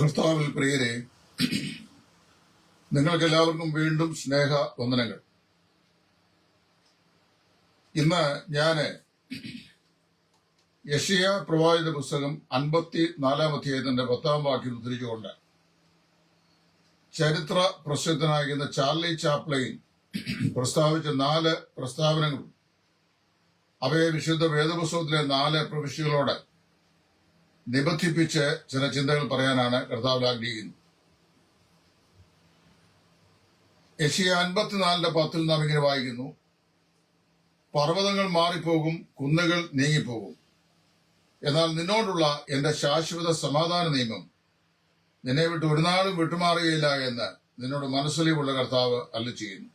കർത്താവിൽ പ്രിയരെ, നിങ്ങൾക്കെല്ലാവർക്കും വീണ്ടും സ്നേഹ വന്ദനങ്ങൾ. ഇന്ന് ഞാൻ യെശയ്യാ പ്രവാചക പുസ്തകം 54 അധ്യായത്തിന്റെ 10 വാക്യം ഉദ്ധരിച്ചുകൊണ്ട് ചരിത്ര പ്രസിദ്ധനായിരിക്കുന്ന ചാർലി ചാപ്ലൈൻ പ്രസ്താവിച്ച 4 പ്രസ്താവനകളും അവയെ വിശുദ്ധ വേദപുസ്തകത്തിലെ 4 പ്രവിശ്യകളോട് നിബന്ധിപ്പിച്ച് ചില ചിന്തകൾ പറയാനാണ് കർത്താവ് ആഗ്രഹിക്കുന്നത്. യെശയ്യാ 54:10 നാം ഇങ്ങനെ വായിക്കുന്നു: പർവ്വതങ്ങൾ മാറിപ്പോകും, കുന്നുകൾ നീങ്ങിപ്പോകും, എന്നാൽ നിന്നോടുള്ള എന്റെ ശാശ്വത സമാധാന നിയമം നിന്നെ വിട്ട് ഒരു നാളും വിട്ടുമാറുകയില്ല എന്ന് നിന്നോട് മനസ്സിലുള്ള കർത്താവ് അരുളിച്ചെയ്യുന്നു.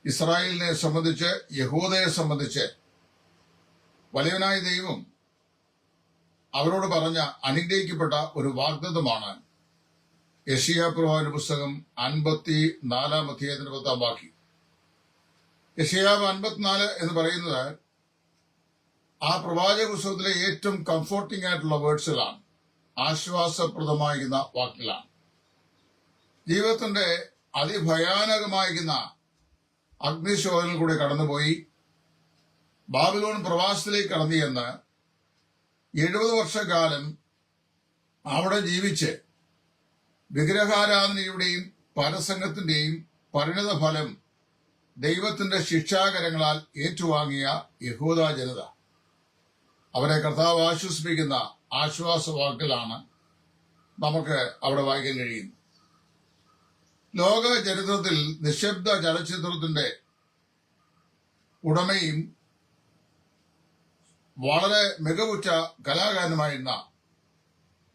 ഇസ്രായേലിനെ സംബന്ധിച്ച്, യഹൂദയെ സംബന്ധിച്ച് വലിയവനായ ദൈവം അവരോട് പറഞ്ഞ അനുഗ്രഹിക്കപ്പെട്ട ഒരു വാഗ്ദത്തമാണ് യെശയ്യാ പ്രവാചക പുസ്തകം 54 അധ്യായത്തിന്റെ 10 വാക്യം. യെശയ്യാ 54 എന്ന് പറയുന്നത് ആ പ്രവാചക പുസ്തകത്തിലെ ഏറ്റവും കംഫോർട്ടിംഗ് ആയിട്ടുള്ള വേർഡ്സുകളാണ്, ആശ്വാസപ്രദമായിരിക്കുന്ന വാക്കുകളാണ്. ജീവിതത്തിന്റെ അതിഭയാനകമായിരിക്കുന്ന അഗ്നിശോധനയിൽ കൂടെ കടന്നുപോയി ബാബിലോൺ പ്രവാസത്തിലേക്ക് കടന്നു ചെന്ന് 70 വർഷക്കാലം അവിടെ ജീവിച്ച് വിഗ്രഹാരാധനയുടെയും പരസംഗത്തിന്റെയും പരിണത ഫലം ദൈവത്തിന്റെ ശിക്ഷാകരങ്ങളാൽ ഏറ്റുവാങ്ങിയ യഹൂദ ജനത, അവരെ കർത്താവ് ആശ്വസിപ്പിക്കുന്ന ആശ്വാസവാക്കുകളാണ് നമുക്ക് അവിടെ വായിക്കാൻ കഴിയുന്നത്. ലോക ചരിത്രത്തിൽ നിശബ്ദ ചലച്ചിത്രത്തിന്റെ ഉടമയും വളരെ മികവുറ്റ കലാകാരനുമായിരുന്ന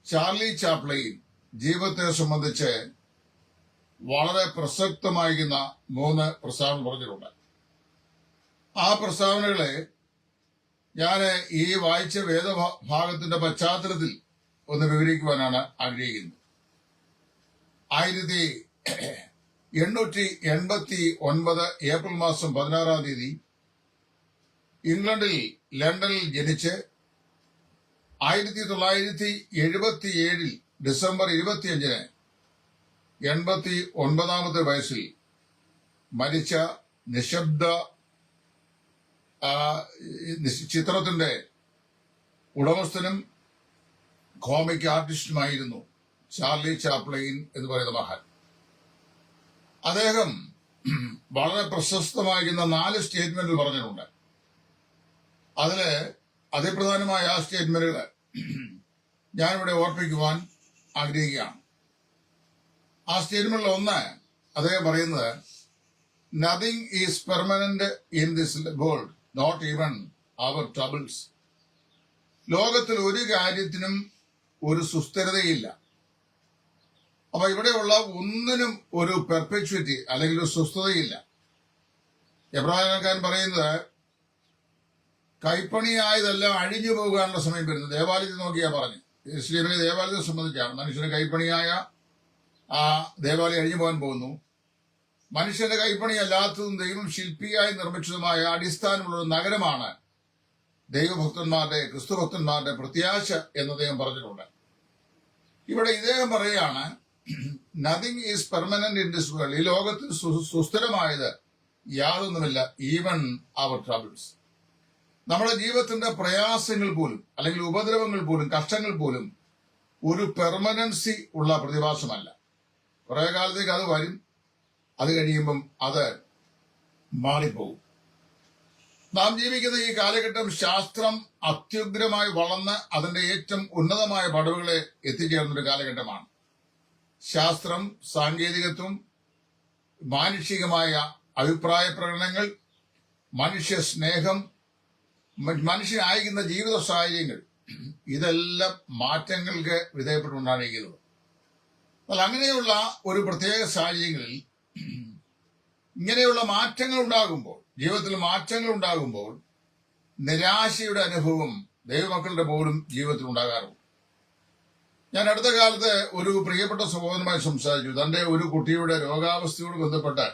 ചാർലി ചാപ്ലൈൻ ജീവിതത്തെ സംബന്ധിച്ച് വളരെ പ്രസക്തമായിരിക്കുന്ന 3 പ്രസ്താവന പറഞ്ഞിട്ടുണ്ട്. ആ പ്രസ്താവനകളെ ഞാൻ ഈ വായിച്ച വേദഭാഗത്തിന്റെ പശ്ചാത്തലത്തിൽ ഒന്ന് വിവരിക്കുവാനാണ് ആഗ്രഹിക്കുന്നത്. 1889 ഏപ്രിൽ മാസം 16 തീയതി ഇംഗ്ലണ്ടിൽ ലണ്ടനിൽ ജനിച്ച് 1977 ഡിസംബർ 25 89 വയസ്സിൽ മരിച്ച നിശബ്ദ ചിത്രത്തിന്റെ ഉടമസ്ഥനും കോമിക് ആർട്ടിസ്റ്റുമായിരുന്നു ചാർലി ചാപ്ലൈൻ എന്ന് പറയുന്ന മഹാൻ. അദ്ദേഹം വളരെ പ്രശസ്തമായിരിക്കുന്ന 4 സ്റ്റേറ്റ്മെന്റുകൾ പറഞ്ഞിട്ടുണ്ട്. അതില് അതിപ്രധാനമായ ആ സ്റ്റേറ്റ്മെന്റുകൾ ഞാനിവിടെ ഓർപ്പിക്കുവാൻ ആഗ്രഹിക്കുകയാണ്. ആ സ്റ്റേറ്റ്മെന്റിൽ ഒന്ന് അദ്ദേഹം പറയുന്നത്: nothing is permanent in this world, not even our troubles. ലോകത്തിൽ ഒരു കാര്യത്തിനും ഒരു സുസ്ഥിരതയില്ല. അപ്പൊ ഇവിടെയുള്ള ഒന്നിനും ഒരു പെർപെച്വാലിറ്റി അല്ലെങ്കിൽ ഒരു സുസ്ഥിരതയില്ല. എബ്രായക്കാരൻ പറയുന്നത് കൈപ്പണിയായതെല്ലാം അഴിഞ്ഞു പോകാനുള്ള സമയം വരുന്നത്. ദേവാലയത്തിൽ നോക്കിയാ പറഞ്ഞു, ഇസ്ലാമിലെ ദേവാലയത്തെ സംബന്ധിച്ചാണ്. മനുഷ്യന് കൈപ്പണിയായ ആ ദേവാലയം അഴിഞ്ഞു പോകാൻ പോകുന്നു. മനുഷ്യന്റെ കൈപ്പണിയല്ലാത്തതും ദൈവം ശില്പിയായി നിർമ്മിച്ചതുമായ അടിസ്ഥാനമുള്ള ഒരു നഗരമാണ് ദൈവഭക്തന്മാരുടെ, ക്രിസ്തുഭക്തന്മാരുടെ പ്രത്യാശ എന്ന് അദ്ദേഹം പറഞ്ഞിട്ടുണ്ട്. ഇവിടെ ഇദ്ദേഹം പറയുകയാണ്, nothing is permanent in this world. ഈ ലോകത്തിൽ സുസ്ഥിരമായത് യാതൊന്നുമില്ല, ഈവൻ അവർ ട്രബിൾസ്. നമ്മുടെ ജീവിതത്തിന്റെ പ്രയാസങ്ങൾ പോലും, അല്ലെങ്കിൽ ഉപദ്രവങ്ങൾ പോലും, കഷ്ടങ്ങൾ പോലും ഒരു പെർമനൻസി ഉള്ള പ്രതിഭാസമല്ല. കുറെ കാലത്തേക്ക് അത് വരും, അത് കഴിയുമ്പം അത് മാറിപ്പോകും. നാം ജീവിക്കുന്ന ഈ കാലഘട്ടം ശാസ്ത്രം അത്യുഗ്രമായി വളർന്ന് അതിന്റെ ഏറ്റവും ഉന്നതമായ പടവുകളെ എത്തിച്ചേർന്നൊരു കാലഘട്ടമാണ്. ശാസ്ത്രം, സാങ്കേതികത്വം, മാനുഷികമായ അഭിപ്രായ പ്രകടനങ്ങൾ, മനുഷ്യ സ്നേഹം, മനുഷ്യനായിരിക്കുന്ന ജീവിത സാഹചര്യങ്ങൾ, ഇതെല്ലാം മാറ്റങ്ങൾക്ക് വിധേയപ്പെട്ടുകൊണ്ടാണിരിക്കുന്നത്. എന്നാൽ അങ്ങനെയുള്ള ഒരു പ്രത്യേക സാഹചര്യങ്ങളിൽ ഇങ്ങനെയുള്ള മാറ്റങ്ങൾ ഉണ്ടാകുമ്പോൾ, ജീവിതത്തിൽ മാറ്റങ്ങൾ ഉണ്ടാകുമ്പോൾ നിരാശയുടെ അനുഭവം ദൈവമക്കളുടെ പോലും ജീവിതത്തിൽ ഉണ്ടാകാറുണ്ട്. ഞാൻ അടുത്ത കാലത്ത് ഒരു പ്രിയപ്പെട്ട സഹോദരനുമായി സംസാരിച്ചു. തന്റെ ഒരു കുട്ടിയുടെ രോഗാവസ്ഥയോട് ബന്ധപ്പെട്ട്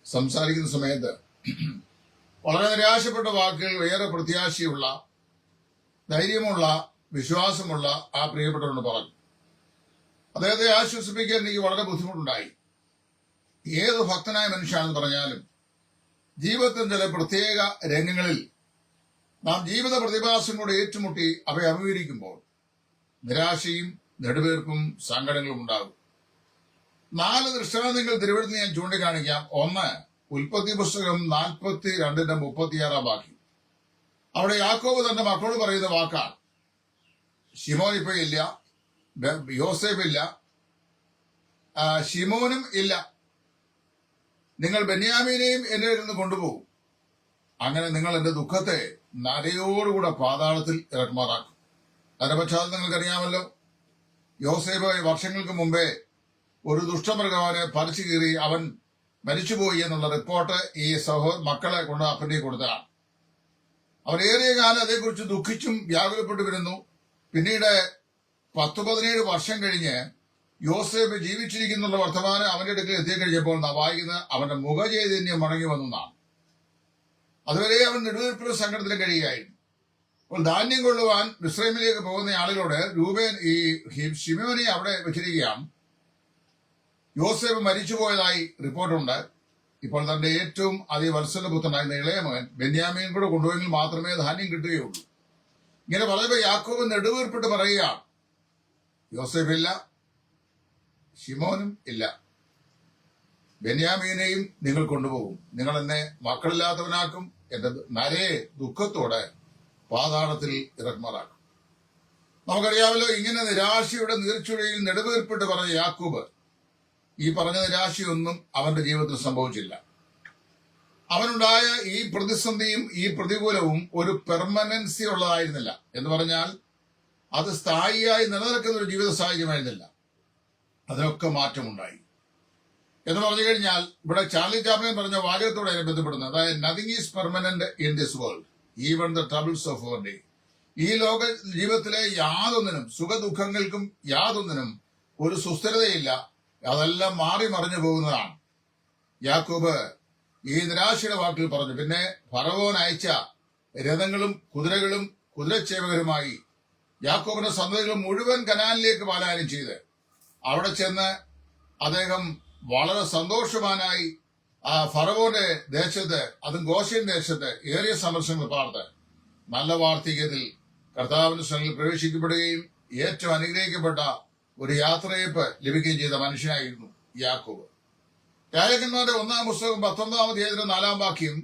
സംസാരിക്കുന്ന സമയത്ത് വളരെ നിരാശപ്പെട്ട വാക്കുകൾ, ഏറെ പ്രത്യാശയുള്ള, ധൈര്യമുള്ള, വിശ്വാസമുള്ള ആ പ്രിയപ്പെട്ടവരോട് പറഞ്ഞു. അദ്ദേഹത്തെ ആശ്വസിപ്പിക്കാൻ എനിക്ക് വളരെ ബുദ്ധിമുട്ടുണ്ടായി. ഏത് ഭക്തനായ മനുഷ്യനാണെന്ന് പറഞ്ഞാലും ജീവിതത്തിൽ ചില പ്രത്യേക രംഗങ്ങളിൽ നാം ജീവിത പ്രതിഭാസങ്ങളോട് ഏറ്റുമുട്ടി അവയെ അഭിമുഖീകരിക്കുമ്പോൾ നിരാശയും നെടുവീർപ്പും സങ്കടങ്ങളും ഉണ്ടാകും. 4 ദൃഷ്ടാന്തങ്ങൾ തിരുവഴുത്ത് ഞാൻ ചൂണ്ടിക്കാണിക്കാം. ഒന്ന്, ഉൽപ്പത്തി പുസ്തകം 42:36 വാക്യം. അവിടെ യാക്കോബ് തന്റെ മക്കളോട് പറയുന്ന വാക്കാണ്. ശിമോൻ ഇപ്പൊ ഇല്ല, യോസേഫ് ഇല്ല, ശിമോനും ഇല്ല. നിങ്ങൾ ബെന്യാമീനെയും എന്റെ നിന്ന് കൊണ്ടുപോകും. അങ്ങനെ നിങ്ങൾ എന്റെ ദുഃഖത്തെ നരയോടുകൂടെ പാതാളത്തിൽ ഇറക്കുമാറാക്കും. അതിന്റെ പശ്ചാത്തലം നിങ്ങൾക്കറിയാമല്ലോ. യോസേഫ് വർഷങ്ങൾക്ക് മുമ്പേ ഒരു ദുഷ്ടമൃഗം അവനെ പറിച്ചു കീറി അവൻ മരിച്ചുപോയി എന്നുള്ള റിപ്പോർട്ട് ഈ മക്കളെ കൊണ്ട് അപ്പന്റെ കൊടുത്തതാണ്. അവൻ ഏറിയ കാലം അതേക്കുറിച്ച് ദുഃഖിച്ചും വ്യാകുലപ്പെട്ടു വരുന്നു. പിന്നീട് 10-17 വർഷം കഴിഞ്ഞ് യോസേഫ് ജീവിച്ചിരിക്കുന്നുള്ള വർത്തമാനം അവന്റെ അടുക്കൽ എത്തിക്കഴിഞ്ഞപ്പോൾ വായിക്കുന്നത് അവന്റെ മുഖചൈതന്യം മടങ്ങി വന്നതാണ്. അതുവരെ അവൻ നെടുവീർപ്പിലും സങ്കടത്തിലും കഴിയുകയായിരുന്നു. അപ്പോൾ ധാന്യം കൊള്ളുവാൻ മിസ്രൈമിലേക്ക് പോകുന്ന ആളുകളോട് രൂപേൻ ഈ ശിമോനെ അവിടെ വെച്ചിരിക്കുകയാണ്. യോസേഫ് മരിച്ചുപോയതായി റിപ്പോർട്ടുണ്ട്. ഇപ്പോൾ തന്റെ ഏറ്റവും അതിവത്സലപുത്രനായിരുന്ന ഇളയ മകൻ ബെന്യാമീൻ കൂടെ കൊണ്ടുപോയെങ്കിൽ മാത്രമേ ധാന്യം കിട്ടുകയുള്ളൂ. ഇങ്ങനെ പറയുമ്പോൾ യാക്കോബ് നെടുവീർപ്പിട്ട് പറയുകയാണ്, യോസേഫ് ഇല്ല, ശിമോനും ഇല്ല, ബെന്യാമീനെയും നിങ്ങൾ കൊണ്ടുപോകും. നിങ്ങൾ എന്നെ മക്കളില്ലാത്തവനാക്കും, എന്റെ നരയെ ദുഃഖത്തോടെ പാതാളത്തിൽ ഇറക്കുമാറാക്കും. നമുക്കറിയാമല്ലോ, ഇങ്ങനെ നിരാശയുടെ നീർച്ചുഴയിൽ നെടുവീർപ്പിട്ട് പറഞ്ഞ യാക്കോബ് ഈ പറഞ്ഞ നിരാശയൊന്നും അവന്റെ ജീവിതത്തിൽ സംഭവിച്ചില്ല. അവനുണ്ടായ ഈ പ്രതിസന്ധിയും ഈ പ്രതികൂലവും ഒരു പെർമനൻസി ഉള്ളതായിരുന്നില്ല. എന്ന് പറഞ്ഞാൽ അത് സ്ഥായിയായി നിലനിൽക്കുന്ന ഒരു ജീവിത സാഹചര്യമായിരുന്നില്ല. അതിനൊക്കെ മാറ്റമുണ്ടായി. എന്ന് പറഞ്ഞു കഴിഞ്ഞാൽ ഇവിടെ ചാർലി ചാപ്ലിൻ പറഞ്ഞ വാചകത്തോടെ അതിനെ ബന്ധപ്പെടുന്നത്, അതായത് nothing is permanent in this world, even the troubles of our day. ഈ ലോക ജീവിതത്തിലെ യാതൊന്നിനും, സുഖദുഃഖങ്ങൾക്കും യാതൊന്നിനും ഒരു സുസ്ഥിരതയില്ല. അതെല്ലാം മാറി മറിഞ്ഞു പോകുന്നതാണ്. യാക്കോബ് ഈ നിരാശയുടെ വാക്കിൽ പറഞ്ഞു. പിന്നെ ഫറവോൻ അയച്ച രഥങ്ങളും കുതിരകളും കുതിരച്ചേവകരുമായി യാക്കോബിന്റെ സന്തതികൾ മുഴുവൻ കനാനിലേക്ക് പലായനം ചെയ്ത് അവിടെ ചെന്ന് അദ്ദേഹം വളരെ സന്തോഷവാനായി ഫറവോന്റെ ദേശത്ത്, അതും ഗോശൻ ദേശത്ത് ഏറിയ സന്ദർശനങ്ങൾ പാർത്ത് നല്ല വാർദ്ധക്യത്തിൽ കർത്താവിന്റെ സ്ഥലങ്ങളിൽ പ്രവേശിക്കപ്പെടുകയും ഏറ്റവും അനുഗ്രഹിക്കപ്പെട്ട ഒരു യാത്രയപ്പ് ലഭിക്കുകയും ചെയ്ത മനുഷ്യനായിരുന്നു യാക്കോബ്. രാജാക്കന്മാരുടെ 1-ാം പുസ്തകം 19-ാം അധ്യായത്തിന്റെ 4-ാം വാക്യം,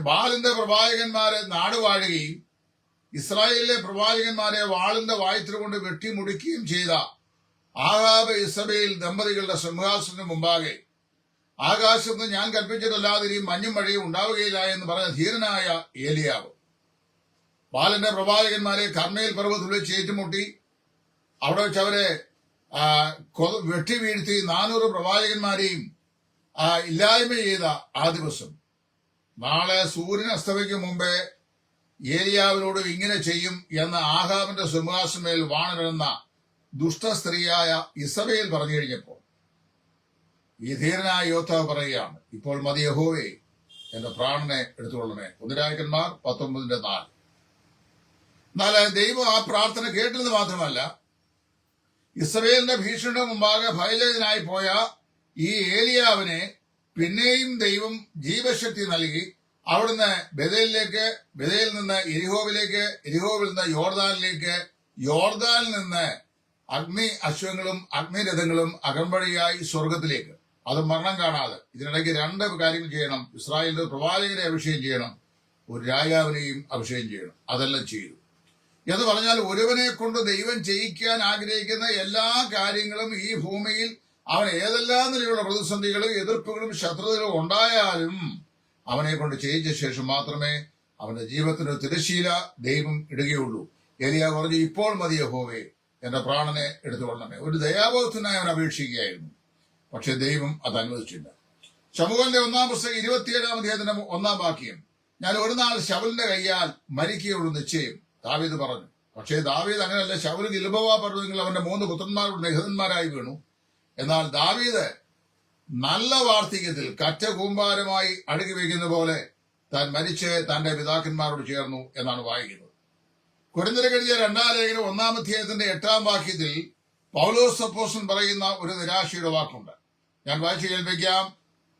ബാലിന്റെ പ്രവാചകന്മാരെ നാടുവാഴുകയും ഇസ്രായേലിലെ പ്രവാചകന്മാരെ വാളിന്റെ വായ്ത്തല കൊണ്ട് വെട്ടിമുടിക്കുകയും ചെയ്ത ആഹാബ് ഇസബേൽ ദമ്പതികളുടെ സിംഹാസനത്തിന് മുമ്പാകെ ആകാശത്ത് ഞാൻ കൽപ്പിച്ചിട്ടല്ലാതെ ഈ മഞ്ഞും മഴയും ഉണ്ടാവുകയില്ല എന്ന് പറഞ്ഞ ധീരനായ ഏലിയാവ് ബാലിന്റെ പ്രവാചകന്മാരെ കർമ്മേൽ പർവ്വതത്തിൽ വെച്ച് ഏറ്റുമുട്ടി അവിടെ വെച്ച് അവരെ വെട്ടി വീഴ്ത്തി 400 പ്രവാചകന്മാരെയും ഇല്ലായ്മ ചെയ്ത ആ ദിവസം, നാളെ സൂര്യൻ അസ്തമിക്കും മുമ്പേ ഏലിയാവിനോട് ഇങ്ങനെ ചെയ്യും എന്ന് ആഹാബിന്റെ സിംഹാസനമേൽ വാണരുന്ന ദുഷ്ടസ്ത്രീയായ ഇസബേൽ പറഞ്ഞു കഴിഞ്ഞപ്പോൾ ഈ ധീരനായ യോദ്ധാവ് പറയുകയാണ്, ഇപ്പോൾ മതി യഹോവേ, എന്റെ പ്രാണനെ എടുത്തുകൊള്ളണേ. 1 രാജാക്കന്മാർ 19:4. എന്നാൽ ദൈവം ആ പ്രാർത്ഥന കേട്ടത് മാത്രമല്ല, ഇസ്രയേലിന്റെ ഭീഷണിയുടെ മുമ്പാകെ ഭയചകിതനായി പോയ ഈ ഏലിയാവിനെ പിന്നെയും ദൈവം ജീവശക്തി നൽകി അവിടുന്ന് ബെഥേലിൽ നിന്ന് എരിഹോവിലേക്ക്, എരിഹോവിൽ നിന്ന് യോർദാനിലേക്ക്, യോർദാനിൽ നിന്ന് അഗ്നി അശ്വങ്ങളും അഗ്നിരഥങ്ങളും അകമ്പടിയായി സ്വർഗത്തിലേക്ക്. അത് മരണം കാണാതെ. ഇതിനിടയ്ക്ക് 2 കാര്യങ്ങൾ ചെയ്യണം. ഇസ്രായേലിന്റെ പ്രവാചകനെ അഭിഷേകം ചെയ്യണം, ഒരു രാജാവിനെയും അഭിഷേകം ചെയ്യണം. അതെല്ലാം ചെയ്തു. എന്ന് പറഞ്ഞാൽ ഒരുവനെ കൊണ്ട് ദൈവം ചെയ്യിക്കാൻ ആഗ്രഹിക്കുന്ന എല്ലാ കാര്യങ്ങളും ഈ ഭൂമിയിൽ അവൻ ഏതെല്ലാം നിലയിലുള്ള പ്രതിസന്ധികളും എതിർപ്പുകളും ശത്രുതകളും ഉണ്ടായാലും അവനെ കൊണ്ട് ചെയ്യിച്ച ശേഷം മാത്രമേ അവന്റെ ജീവിതത്തിന് തിരശ്ശീല ദൈവം ഇടുകയുള്ളൂ. ഏലിയാ പറഞ്ഞു, ഇപ്പോൾ മതി യഹോവേ, എന്റെ പ്രാണനെ എടുത്തുകൊള്ളണമേ. ഒരു ദയാബോധത്തിനായി അവൻ അപേക്ഷിക്കുകയായിരുന്നു. പക്ഷെ ദൈവം അത് അനുവദിച്ചില്ല. ശമൂവേലിന്റെ 1-ാം പുസ്തകം 27-ാം അധ്യായത്തിന്റെ 1-ാം വാക്യം, ഞാൻ ഒരു നാൾ ശൗലിന്റെ കയ്യാൽ മരിക്കുകയുള്ളൂ നിശ്ചയം, ദാവീദ് പറഞ്ഞു. പക്ഷേ ദാവീദ് അങ്ങനെയല്ല. ശൗൽ ഗിൽബോവ പർവ്വതങ്ങളിൽ അവന്റെ 3 പുത്രന്മാരുടെ നിഹതന്മാരായി വീണു. എന്നാൽ ദാവീദ് നല്ല വാർദ്ധക്യത്തിൽ കറ്റ കൂമ്പാരമായി അടുക്കി വയ്ക്കുന്ന പോലെ താൻ മരിച്ച് തന്റെ പിതാക്കന്മാരോട് ചേർന്നു എന്നാണ് വായിക്കുന്നത്. കൊരിന്ത്യർക്ക് എഴുതിയ 2-ാം ലേഖനം 1-ാം അധ്യായത്തിന്റെ 8-ാം വാക്യത്തിൽ പൗലോസ് അപ്പോസ്തലൻ പറയുന്ന ഒരു നിരാശയുടെ വാക്കുണ്ട്. ഞാൻ വായിച്ചു കേൾപ്പിക്കാം.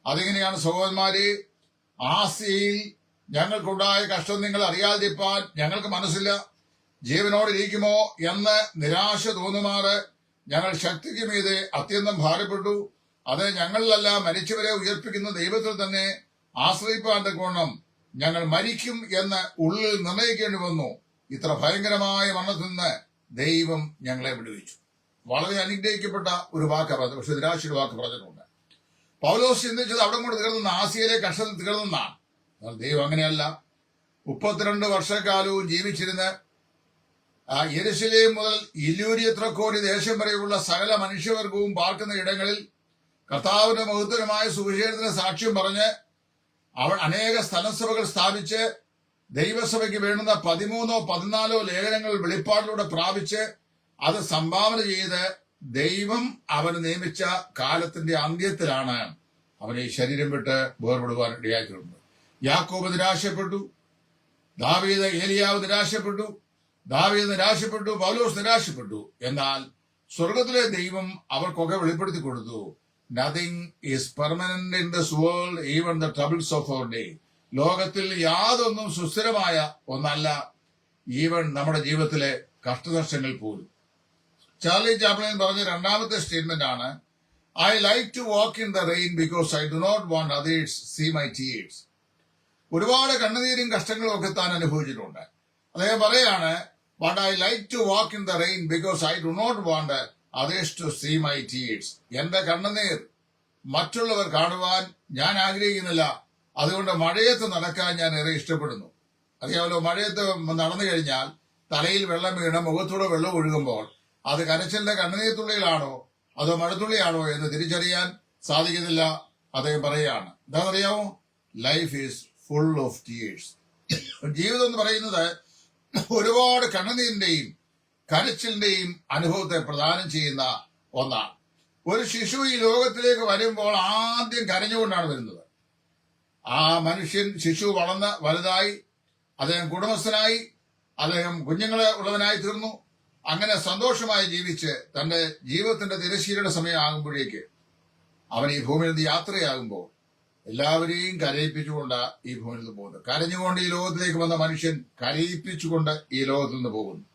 അതിങ്ങനെയാണ്: സഹോദരന്മാരെ, ആസിയയിൽ ഞങ്ങൾക്കുണ്ടായ കഷ്ടം നിങ്ങൾ അറിയാതിരിപ്പാൻ ഞങ്ങൾക്ക് മനസ്സില്ല. ജീവനോടെ ഇരിക്കുമോ എന്ന് നിരാശ തോന്നുമാറ് ഞങ്ങൾ ശക്തിക്ക് മീതെ അത്യന്തം ഭാരപ്പെട്ടു. അത് ഞങ്ങളിലല്ല, മരിച്ചവരെ ഉയർപ്പിക്കുന്ന ദൈവത്തിൽ തന്നെ ആശ്രയിപ്പാൻ തക്കവണ്ണം ഞങ്ങൾ മരിക്കും എന്ന് ഉള്ളിൽ നിർണയിക്കേണ്ടി വന്നു. ഇത്ര ഭയങ്കരമായ മരണത്തിൽ നിന്ന് ദൈവം ഞങ്ങളെ വിടുവിച്ചു. വളരെ അനുഗ്രഹിക്കപ്പെട്ട ഒരു വാക്ക് പറഞ്ഞത്, പക്ഷെ നിരാശയുടെ വാക്ക് പറഞ്ഞിട്ടുണ്ട്. പൗലോസ് ചിന്തിച്ചത് അവിടെ കൊണ്ട് തീർന്ന ആസിയയിലെ കഷ്ടത്തിൽ തീർന്നെന്നാണ്. എന്നാൽ ദൈവം അങ്ങനെയല്ല. 32 വർഷക്കാലവും ജീവിച്ചിരുന്ന് യെരുശലേം മുതൽ ഇല്ലൂര്യത്രക്കോടി ദേശം വരെയുള്ള സകല മനുഷ്യവർഗവും പാർക്കുന്ന ഇടങ്ങളിൽ കർത്താവിന്റെ മഹത്വരമായ സുവിശേഷത്തിന് സാക്ഷ്യം പറഞ്ഞ് അവൻ അനേക സ്ഥലസഭകൾ സ്ഥാപിച്ച് ദൈവസഭയ്ക്ക് വേണ്ടുന്ന 13 14 ലേഖനങ്ങൾ വെളിപ്പാടിലൂടെ പ്രാപിച്ച് അത് സംഭാവന ചെയ്ത് ദൈവം അവന് നിയമിച്ച കാലത്തിന്റെ അന്ത്യത്തിലാണ് അവനെ ഈ ശരീരം വിട്ട് വേർപെടുവാൻ ഇടയാക്കിയിട്ടുണ്ട്. യാക്കോബ് നിരാശപ്പെട്ടു, ദാവീദ് ഏലിയാവ് നിരാശപ്പെട്ടു, പൗലോസ് നിരാശപ്പെട്ടു. എന്നാൽ സ്വർഗത്തിലെ ദൈവം അവർക്കൊക്കെ വെളിപ്പെടുത്തി കൊടുത്തു. Nothing is permanent in this world, even the troubles of our day. ലോകത്തിൽ യാതൊന്നും സുസ്ഥിരമായ ഒന്നല്ല, ഈവൻ നമ്മുടെ ജീവിതത്തിലെ കഷ്ടനഷ്ടങ്ങൾ പോലും. ചാർലി ചാപ്ലിൻ പറഞ്ഞ രണ്ടാമത്തെ സ്റ്റേറ്റ്മെന്റ് ആണ്: I like to walk in the rain because I do not want others see my tears. ഒരുപാട് കണ്ണുനീരും കഷ്ടങ്ങളും ഒക്കെ താൻ അനുഭവിച്ചിട്ടുണ്ട്. അദ്ദേഹം പറയാണ്, but I like to walk in the rain because I do not want others to see my tears. എന്റെ കണ്ണുനീർ മറ്റുള്ളവർ കാണുവാൻ ഞാൻ ആഗ്രഹിക്കുന്നില്ല. അതുകൊണ്ട് മഴയത്ത് നടക്കാൻ ഞാൻ ഏറെ ഇഷ്ടപ്പെടുന്നു. അറിയാമല്ലോ, മഴയത്ത് നടന്നു കഴിഞ്ഞാൽ തലയിൽ വെള്ളം വീണ് മുഖത്തൂടെ വെള്ളം ഒഴുകുമ്പോൾ അത് കരച്ചിലിന്റെ കണ്ണുനീർത്തുള്ളികളാണോ അതോ മഴത്തുള്ളിയാണോ എന്ന് തിരിച്ചറിയാൻ സാധിക്കുന്നില്ല. അദ്ദേഹം പറയുകയാണ്, എന്താണെന്നറിയാമോ? Life is full of tears. ജീവിതം എന്ന് പറയുന്നത് ഒരുപാട് കണ്ണുനീരിന്റെയും കരച്ചിലിന്റെയും അനുഭവത്തെ പ്രദാനം ചെയ്യുന്ന ഒന്നാണ്. ഒരു ശിശു ഈ ലോകത്തിലേക്ക് വരുമ്പോൾ ആദ്യം കരഞ്ഞുകൊണ്ടാണ് വരുന്നത്. ആ ശിശു വളർന്ന് വലുതായി, അദ്ദേഹം കുടുംബസ്ഥനായി, അദ്ദേഹം കുഞ്ഞുങ്ങളെ ഉള്ളവനായി തീർന്നു. അങ്ങനെ സന്തോഷമായി ജീവിച്ച് തന്റെ ജീവിതത്തിന്റെ തിരശ്ശീലയുടെ സമയമാകുമ്പോഴേക്ക് അവൻ ഈ ഭൂമിയിൽ നിന്ന് യാത്രയാകുമ്പോൾ എല്ലാവരെയും കരയിപ്പിച്ചുകൊണ്ട് ഈ ഭൂമിയിൽ നിന്ന് പോകുന്നു. കരഞ്ഞുകൊണ്ട് ഈ ലോകത്തിലേക്ക് വന്ന മനുഷ്യൻ കരയിപ്പിച്ചുകൊണ്ട് ഈ ലോകത്തിൽ നിന്ന് പോകുന്നു.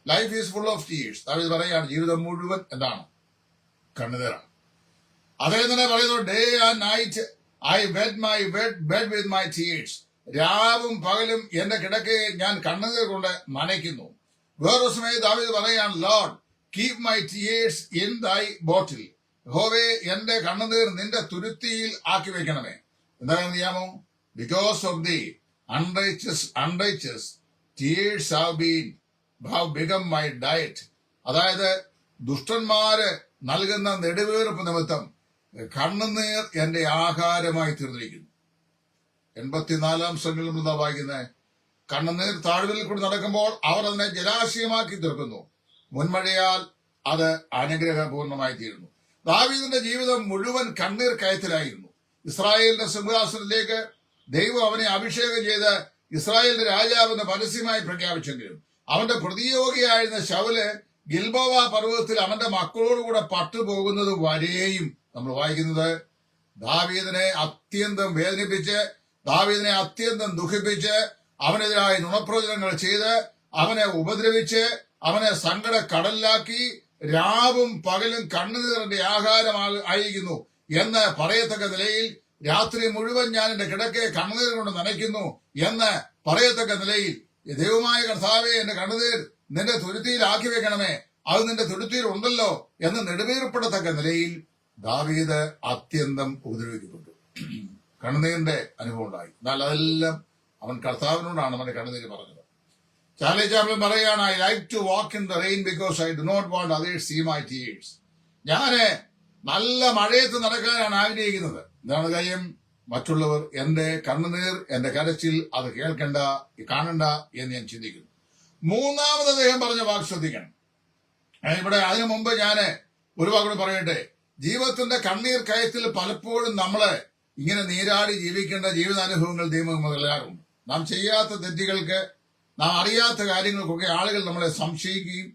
Life is full of tears. David പറയാണ്, ജീവിതം മുഴുവൻ എന്താണ്? കണ്ണുനീറാണ്. അദ്ദേഹം തന്നെ പറയുന്നു, day and night I wet my bed with my tears. രാവും പകലും എന്റെ കിടക്കയെ ഞാൻ കണ്ണുനീർ കൊണ്ട് നനയ്ക്കുന്നു. വേറൊരു സമയത്ത് ദാവീദ് പറയാണ്, Lord keep my tears in ദൈ ബോട്ടിൽ. യഹോവേ, എന്റെ കണ്ണുനീർ നിന്റെ തുരുത്തിയിൽ ആക്കി വെക്കണമേ. എന്താണെന്ന് അറിയാമോ? Because of the unrighteous tears have become my diet. അതായത് ദുഷ്ടന്മാര് നൽകുന്ന നെടുവീർപ്പ് നിമിത്തം കണ്ണുനീർ എന്റെ ആഹാരമായി തീർന്നിരിക്കുന്നു. 84 സംഘങ്ങളിൽ എന്താ വായിക്കുന്നത്? കണ്ണുനീർ താഴ്വരയിൽ കൂടി നടക്കുമ്പോൾ അവർ അതിനെ ജലാശയമാക്കി തീർക്കുന്നു. മുൻമഴയാൽ അത് അനുഗ്രഹപൂർണമായി തീരുന്നു. ദാവീദിന്റെ ജീവിതം മുഴുവൻ കണ്ണീർ കയത്തിലായിരുന്നു. ഇസ്രായേലിന്റെ സിംഹാസനത്തിലേക്ക് ദൈവം അവനെ അഭിഷേകം ചെയ്ത് ഇസ്രായേലിന്റെ രാജാവെന്ന് പരസ്യമായി പ്രഖ്യാപിച്ചെങ്കിലും അവന്റെ പ്രതിയോഗിയായിരുന്ന ശൗല് ഗിൽബോവ പർവ്വതത്തിൽ അവന്റെ മക്കളോടുകൂടെ പട്ടുപോകുന്നത് വരെയും നമ്മൾ വായിക്കുന്നത് ദാവീദിനെ അത്യന്തം വേദനിപ്പിച്ച്, ദാവീദിനെ അത്യന്തം ദുഃഖിപ്പിച്ച്, അവനെതിരായി നുണപ്രചരണങ്ങൾ ചെയ്ത്, അവനെ ഉപദ്രവിച്ച്, അവനെ സങ്കട കടലിലാക്കി, രാവും പകലും കണ്ണുനീറിന്റെ ആഹാരം ആയിരിക്കുന്നു എന്ന് പറയത്തക്ക നിലയിൽ, രാത്രി മുഴുവൻ ഞാൻ എന്റെ കിടക്കെ കണ്ണുനീർ കൊണ്ട് നനയ്ക്കുന്നു എന്ന് പറയത്തക്ക നിലയിൽ, ദൈവമായ കർത്താവേ, എന്റെ കണ്ണുനീർ നിന്റെ തുരുത്തിയിൽ ആക്കി വെക്കണമേ, അത് നിന്റെ തുരുത്തിയിൽ ഉണ്ടല്ലോ എന്ന് നെടുവീർപ്പെടത്തക്ക നിലയിൽ ദാവീദ് അത്യന്തം ഉപദ്രവിക്കപ്പെട്ടു. കണ്ണുനീരിന്റെ അനുഭവം ഉണ്ടായി. എന്നാൽ അതെല്ലാം അവൻ കർത്താവിനോടാണ് അവന്റെ കണ്ണുനീര് പറഞ്ഞത്. ചാർലി ചാപ്ലിൻ പറയുകയാണ്, I like to walk in the rain because I do not want others see my tears. ഞാന് നല്ല മഴയത്ത് നടക്കാനാണ് ആഗ്രഹിക്കുന്നത്. എന്താണ് കാര്യം? മറ്റുള്ളവർ എന്റെ കണ്ണുനീർ, എന്റെ കരച്ചിൽ അത് കേൾക്കണ്ട, കാണണ്ട എന്ന് ഞാൻ ചിന്തിക്കുന്നു. മൂന്നാമത് അദ്ദേഹം പറഞ്ഞ വാക്ക് ശ്രദ്ധിക്കണം. ഇവിടെ അതിനു മുമ്പ് ഞാന് ഒരു വാക്കുകൂടി പറയട്ടെ. ജീവിതത്തിന്റെ കണ്ണീർ കയത്തിൽ പലപ്പോഴും നമ്മള് ഇങ്ങനെ നീരാടി ജീവിക്കേണ്ട ജീവിതാനുഭവങ്ങൾ ദൈവം നൽകാറുണ്ട്. നാം ചെയ്യാത്ത തെറ്റുകൾക്ക്, നാം അറിയാത്ത കാര്യങ്ങൾക്കൊക്കെ ആളുകൾ നമ്മളെ സംശയിക്കുകയും